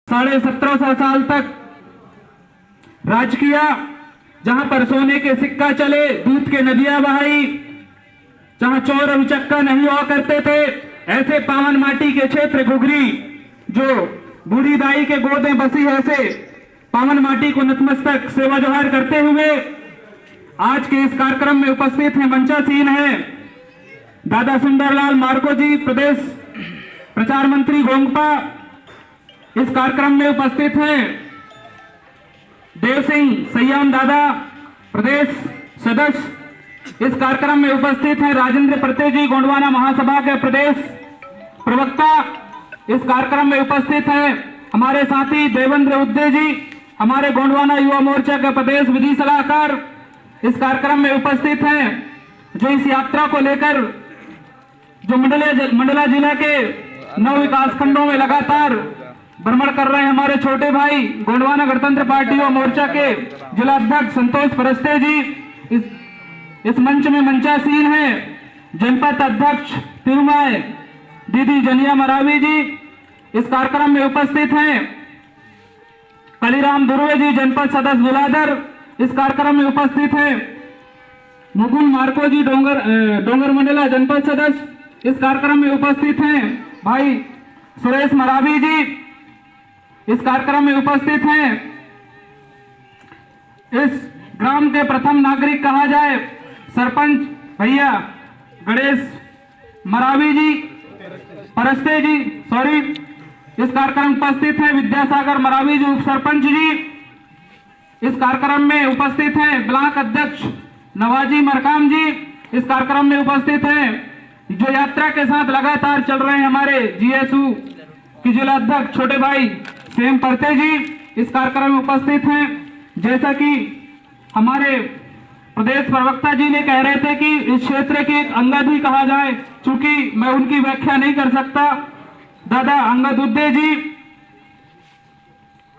1750 साल तक राज किया, जहां पर सोने के सिक्का चले, दूध के नदियां बहाई, जहां चोर और उचक्का नहीं हुआ करते थे, ऐसे पावन माटी के क्षेत्र घुघरी जो बूढ़ी दाई के गोद में बसी है, ऐसे पावन माटी को नतमस्तक सेवा जोहार करते हुए आज के इस कार्यक्रम में उपस्थित हैं, मंचासीन हैं दादा सुंदरलाल मार्को जी, प्रदेश प्रचार मंत्री गोंगपा। इस कार्यक्रम में उपस्थित हैं देव सिंह सयाम दादा, प्रदेश सदस्य। इस कार्यक्रम में उपस्थित हैं राजेंद्र प्रते जी, गोंडवाना महासभा के प्रदेश प्रवक्ता। इस कार्यक्रम में उपस्थित हैं हमारे साथी देवेंद्र उद्दे जी, हमारे गोंडवाना युवा मोर्चा के प्रदेश विधि सलाहकार। इस कार्यक्रम में उपस्थित हैं जो इस यात्रा को लेकर जो मंडला जिला के 9 विकास खंडों में लगातार भ्रमण कर रहे हैं हमारे छोटे भाई गोंडवाना गणतंत्र पार्टी और मोर्चा के जिला अध्यक्ष संतोष परस्ते जी। इस मंच में मंचासीन है जनपद अध्यक्ष तिरुमाय दीदी जनिया मरावी जी। इस कार्यक्रम में उपस्थित हैं कलीराम दुर्वे जी, जनपद सदस्य बुलादर। इस कार्यक्रम में उपस्थित हैं मुकुंद मार्को जी, डोंगर मंडला जनपद सदस्य। इस कार्यक्रम में उपस्थित हैं भाई सुरेश मरावी जी। इस कार्यक्रम में उपस्थित हैं इस ग्राम के प्रथम नागरिक कहा जाए सरपंच भैया गणेश मरावी जी, परस्ते जी, सॉरी। इस कार्यक्रम में उपस्थित हैं विद्यासागर मरावी जी, उप सरपंच जी। इस कार्यक्रम में उपस्थित हैं ब्लॉक अध्यक्ष नवाजी मरकाम जी। इस कार्यक्रम में उपस्थित हैं जो यात्रा के साथ लगातार चल रहे हैं हमारे जीएसयू के जिला अध्यक्ष छोटे भाई सेम परते जी। इस कार्यक्रम में उपस्थित हैं, जैसा कि हमारे प्रदेश प्रवक्ता जी ने कह रहे थे कि इस क्षेत्र के एक अंगद ही कहा जाए, चूंकि मैं उनकी व्याख्या नहीं कर सकता, दादा अंगद उद्दे जी।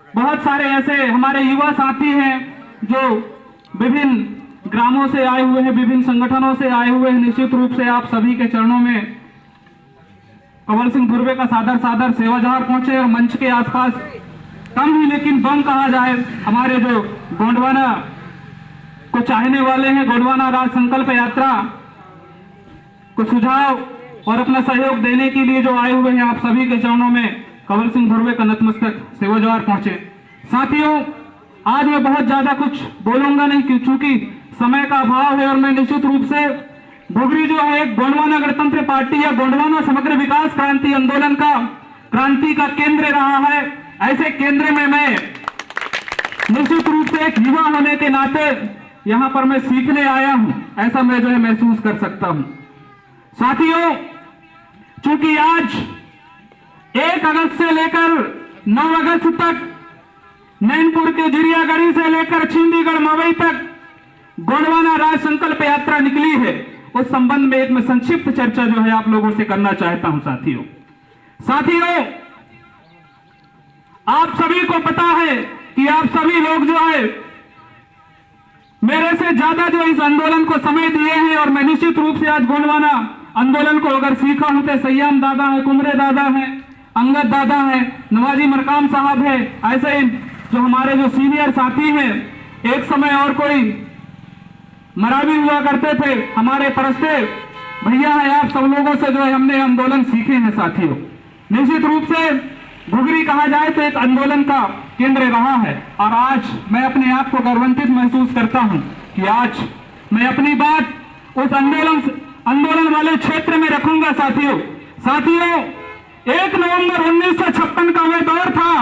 बहुत सारे ऐसे हमारे युवा साथी हैं जो विभिन्न ग्रामों से आए हुए हैं, विभिन्न संगठनों से आए हुए हैं। निश्चित रूप से आप सभी के चरणों में कंवर सिंह धुर्वे का सादर सादर सेवा जोहार पहुंचे। और मंच के आसपास कम ही लेकिन बम कहा जाए हमारे जो गोंडवाना को चाहने वाले हैं, गोंडवाना राज संकल्प यात्रा को सुझाव और अपना सहयोग देने के लिए जो आए हुए हैं, आप सभी के चरणों में कंवर सिंह धुर्वे का नतमस्तक सेवा जोहार पहुंचे। साथियों, आज मैं बहुत ज्यादा कुछ बोलूंगा नहीं क्योंकि समय का अभाव है, और मैं निश्चित रूप से घुघरी जो है गोंडवाना गणतंत्र पार्टी या गोंडवाना समग्र विकास क्रांति आंदोलन का क्रांति का केंद्र रहा है। ऐसे केंद्र में मैं निश्चित रूप से एक युवा होने के नाते यहां पर मैं सीखने आया हूं, ऐसा मैं जो है महसूस कर सकता हूं। साथियों, चूंकि आज 1 अगस्त से लेकर 9 अगस्त तक नैनपुर के जिरियागढ़ी से लेकर छिंदीगढ़ मवई तक गोंडवाना राज संकल्प यात्रा निकली है, उस संबंध में एक मैं संक्षिप्त चर्चा जो है आप लोगों से करना चाहता हूं। साथियों, आप सभी को पता है कि आप सभी लोग जो है मेरे से ज्यादा जो इस आंदोलन को समय दिए हैं, और मैं निश्चित रूप से आज गोंडवाना आंदोलन को अगर सीखा हूं तो सयाम दादा है, कुमरे दादा है, अंगद दादा है, नवाजी मरकाम साहब है, ऐसे जो हमारे जो सीनियर साथी हैं, एक समय और कोई मरावी हुआ करते थे, हमारे परस्ते भैया है, आप सब लोगों से जो है हमने आंदोलन सीखे हैं। साथियों, निश्चित रूप से घुघरी कहा जाए तो एक आंदोलन का केंद्र रहा है, और आज मैं अपने आप को गौरवान्वित महसूस करता हूं कि आज मैं अपनी बात उस आंदोलन वाले क्षेत्र में रखूंगा। साथियों, 1 नवंबर 1956 का वह दौर था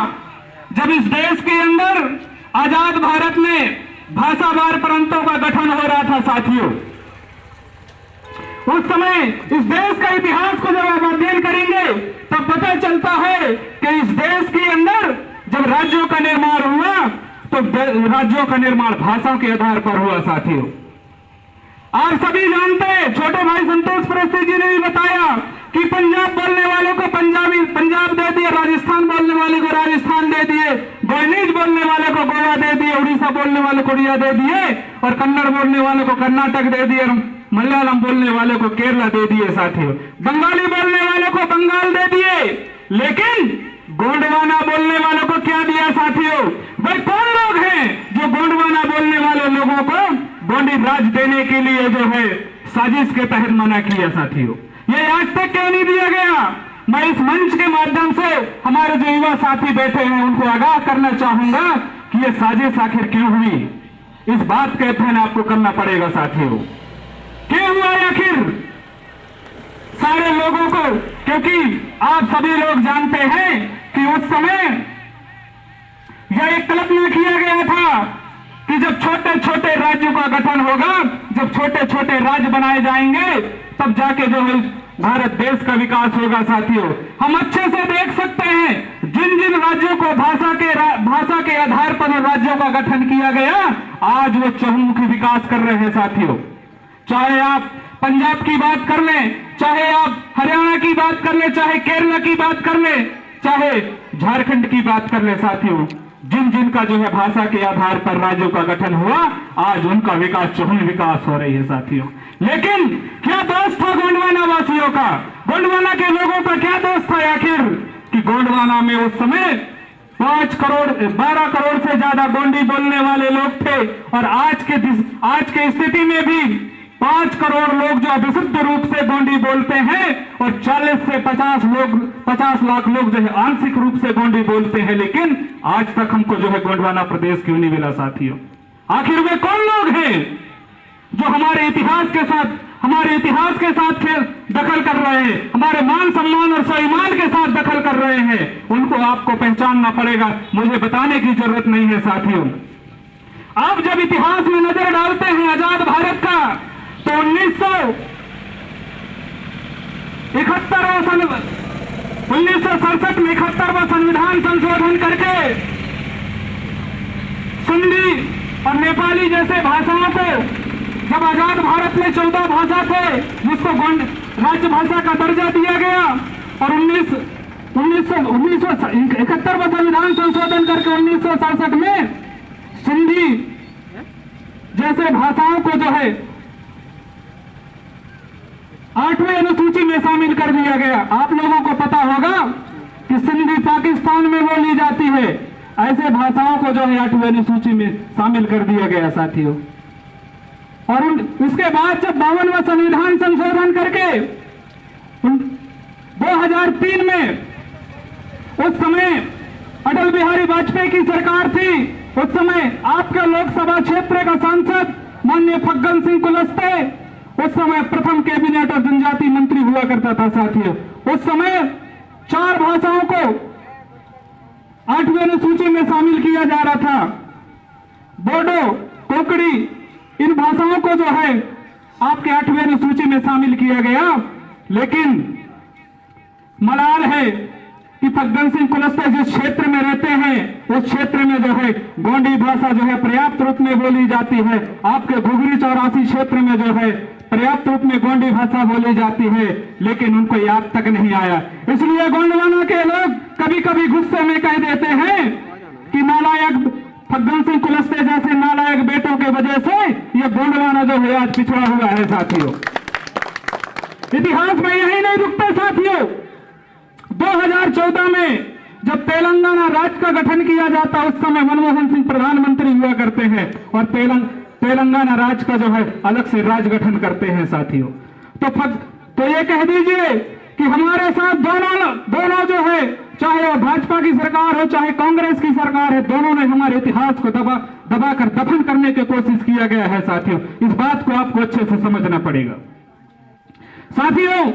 जब इस देश के अंदर आजाद भारत में भाषावार प्रांतों का गठन हो रहा था। साथियों, उस समय इस देश का इतिहास को जब आप अध्ययन करेंगे तब पता चलता है कि इस देश के अंदर जब राज्यों का निर्माण हुआ तो राज्यों का निर्माण भाषाओं के आधार पर हुआ। साथियों, आप सभी जानते हैं, छोटे भाई संतोष परस्ते जी ने भी बताया कि पंजाब बोलने वालों को पंजाब दे दिए, राजस्थान बोलने वाले को राजस्थान दे दिए, गोयनीज बोलने वाले को गोवा दे दिए, उड़ीसा बोलने वाले को उड़िया दे दिए, और कन्नड़ बोलने वाले को कर्नाटक दे दिए, मलयालम बोलने वाले को केरला दे दिए। साथियों, बंगाली बोलने वाले को बंगाल दे दिए, लेकिन गोंडवाना बोलने वालों को साजिश के तहत मना किया साथियों। ये आज तक क्यों नहीं दिया गया? मैं इस मंच के माध्यम से हमारे जो युवा साथी बैठे हैं उनको आगाह करना चाहूंगा कि ये साजिश आखिर क्यों हुई। इस बात का अध्ययन आपको करना पड़ेगा साथियों। क्यों हुआ आखिर सारे लोगों को? क्योंकि आप सभी लोग जानते हैं कि उस समय यह एक कल्पना किया गया था कि जब छोटे छोटे राज्यों का गठन होगा, जब छोटे छोटे राज्य बनाए जाएंगे, तब जाके जो है भारत देश का विकास होगा साथियों। हम अच्छे से देख सकते हैं जिन जिन राज्यों को भाषा के आधार पर राज्यों का गठन किया गया, आज वो चहुमुखी विकास कर रहे हैं साथियों। चाहे आप पंजाब की बात कर लें, चाहे आप हरियाणा की बात कर लें, चाहे केरला की बात कर लें, चाहे झारखंड की बात कर लें साथियों, जिन जिन का जो है भाषा के आधार पर राज्यों का गठन हुआ, आज उनका विकास चहुमुखी विकास हो रही है साथियों। लेकिन क्या दोष था गोंडवाना वासियों का? गोंडवाना के लोगों का क्या दोष था आखिर? कि गोंडवाना में उस समय 5 करोड़ 12 करोड़ से ज्यादा गोंडी बोलने वाले लोग थे, और आज के स्थिति में भी 5 करोड़ लोग जो विशुद्ध रूप से गोंडी बोलते हैं, और 40 से 50 लाख लोग जो है आंशिक रूप से गोंडी बोलते हैं। लेकिन आज तक हमको जो है गोंडवाना प्रदेश क्यों नहीं मिला साथियों? आखिर वे कौन लोग हैं जो हमारे इतिहास के साथ दखल कर रहे हैं, हमारे मान सम्मान और स्वाभिमान के साथ दखल कर रहे हैं? उनको आपको पहचानना पड़ेगा, मुझे बताने की जरूरत नहीं है साथियों। आप जब इतिहास में नजर डालते हैं आजाद भारत का, तो 1967 में 71वां संविधान संशोधन करके सिंधी और नेपाली जैसे भाषाओं को, जब आजाद भारत में 14 भाषा थे जिसको राज्य भाषा का दर्जा दिया गया, और 1971वां संविधान संशोधन करके 1967 में सिंधी जैसे भाषाओं को जो है 8वें अनुसूची में शामिल कर दिया गया। आप लोगों को पता होगा कि सिंधी पाकिस्तान में बोली जाती है, ऐसे भाषाओं को जो है 8वें अनुसूची में शामिल कर दिया गया साथियों। और उसके बाद जब 52वां संविधान संशोधन करके 2003 में, उस समय अटल बिहारी वाजपेयी की सरकार थी, उस समय आपके लोकसभा क्षेत्र का सांसद माननीय फग्गन सिंह कुलस्ते उस समय प्रथम कैबिनेट और जनजाति मंत्री हुआ करता था साथियों। उस समय 4 भाषाओं को 8वें अनुसूची में शामिल किया जा रहा था। बोडो, कोंकणी, इन भाषाओं को जो है आपके 8वें अनुसूची में शामिल किया गया। लेकिन मलाल है कि फग्गन सिंह कुलस्ते जिस क्षेत्र में रहते हैं, उस क्षेत्र में जो है गोंडी भाषा जो है पर्याप्त रूप में बोली जाती है। आपके घुघरी चौरासी क्षेत्र में जो है पर्याप्त रूप में गोंडी भाषा बोली जाती है, लेकिन उनको याद तक नहीं आया। इसलिए गोंडवाना के लोग कभी कभी गुस्से में कह देते हैं कि नालायक फग्गन सिंह कुलस्ते जैसे नालायक बेटों के वजह से ये गोंडवाना जो है आज पिछड़ा हुआ है साथियों। इतिहास में यही नहीं रुकता साथियों। 2014 में जब तेलंगाना राज्य का गठन किया जाता, उस समय मनमोहन सिंह प्रधानमंत्री हुआ करते हैं, और तेलंगाना राज्य का जो है अलग से राज्य गठन करते हैं साथियों। तो ये कह दीजिए कि हमारे साथ दोनों जो है, चाहे वो भाजपा की सरकार हो चाहे कांग्रेस की सरकार है, दोनों ने हमारे इतिहास को दबाकर दफन करने की कोशिश किया गया है साथियों। इस बात को आपको अच्छे से समझना पड़ेगा साथियों।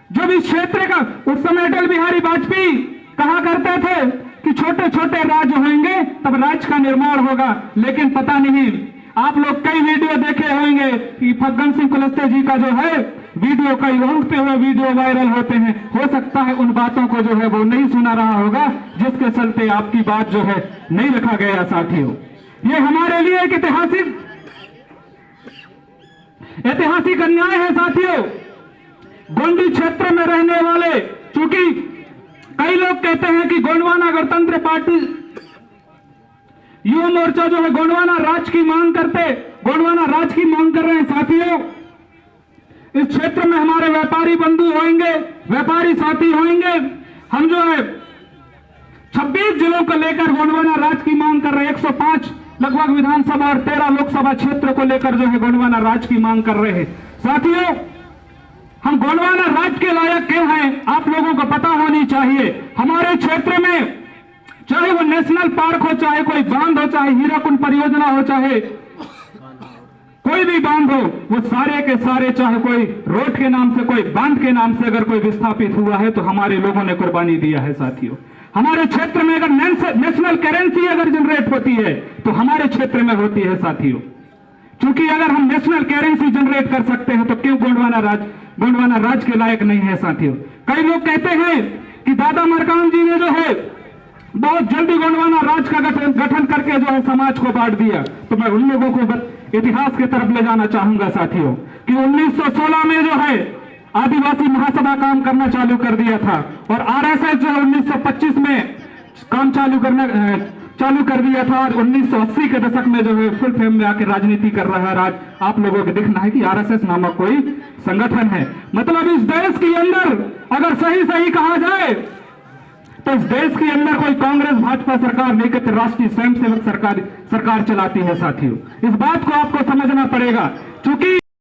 जब इस क्षेत्र का उस समय अटल बिहारी वाजपेयी कहा करते थे कि छोटे छोटे राज्य होंगे तब राज्य का निर्माण होगा, लेकिन पता नहीं, आप लोग कई वीडियो देखे होंगे कि फग्गन सिंह कुलस्ते जी का जो है वीडियो, कई उड़ते हुए वीडियो वायरल होते हैं। हो सकता है उन बातों को जो है वो नहीं सुना रहा होगा, जिसके चलते आपकी बात जो है नहीं रखा गया साथियों। ये हमारे लिए एक ऐतिहासिक अन्याय है साथियों। गोंडी क्षेत्र में रहने वाले, चूंकि कई लोग कहते हैं कि गोंडवाना गणतंत्र पार्टी युवा मोर्चा जो है गोंडवाना राज्य की मांग कर रहे हैं साथियों। इस क्षेत्र में हमारे व्यापारी बंधु होंगे, व्यापारी साथी होंगे। हम जो है 26 जिलों को लेकर गोंडवाना राज्य की मांग कर रहे हैं। लगभग विधानसभा और 13 लोकसभा क्षेत्र को लेकर जो है गोंडवाना राज की मांग कर रहे हैं। साथियों, हम गोंडवाना राज के लायक क्यों हैं, आप लोगों को पता होनी चाहिए। हमारे क्षेत्र में चाहे वो नेशनल पार्क हो, चाहे कोई बांध हो, चाहे हीराकुंड परियोजना हो, चाहे कोई भी बांध हो, वो सारे के सारे, चाहे कोई रोड के नाम से, कोई बांध के नाम से अगर कोई विस्थापित हुआ है तो हमारे लोगों ने कुर्बानी दिया है। साथियों, हमारे क्षेत्र में अगर नेशनल करेंसी अगर जनरेट होती है तो हमारे क्षेत्र में होती है। साथियों, क्योंकि अगर हम नेशनल करेंसी जनरेट कर सकते हैं तो क्यों गोंडवाना राज के लायक नहीं है। साथियों, कई लोग कहते हैं कि दादा मरकाम जी ने जो है बहुत जल्दी गोंडवाना राज का गठन करके जो है समाज को बांट दिया, तो मैं उन लोगों को इतिहास की तरफ ले जाना चाहूंगा। साथियों, कि 1916 में जो है आदिवासी महासभा काम करना चालू कर दिया था और आरएसएस जो है 1925 में काम चालू कर दिया था और 1980 के दशक में जो है फुल फेम में आकर राजनीति कर रहा है। आज आप लोगों को दिखना है कि आरएसएस नामक कोई संगठन है। मतलब इस देश के अंदर अगर सही कहा जाए तो इस देश के अंदर कोई कांग्रेस भाजपा सरकार नहीं कहते, राष्ट्रीय स्वयंसेवक सरकार चलाती है। साथियों, इस बात को आपको समझना पड़ेगा, क्योंकि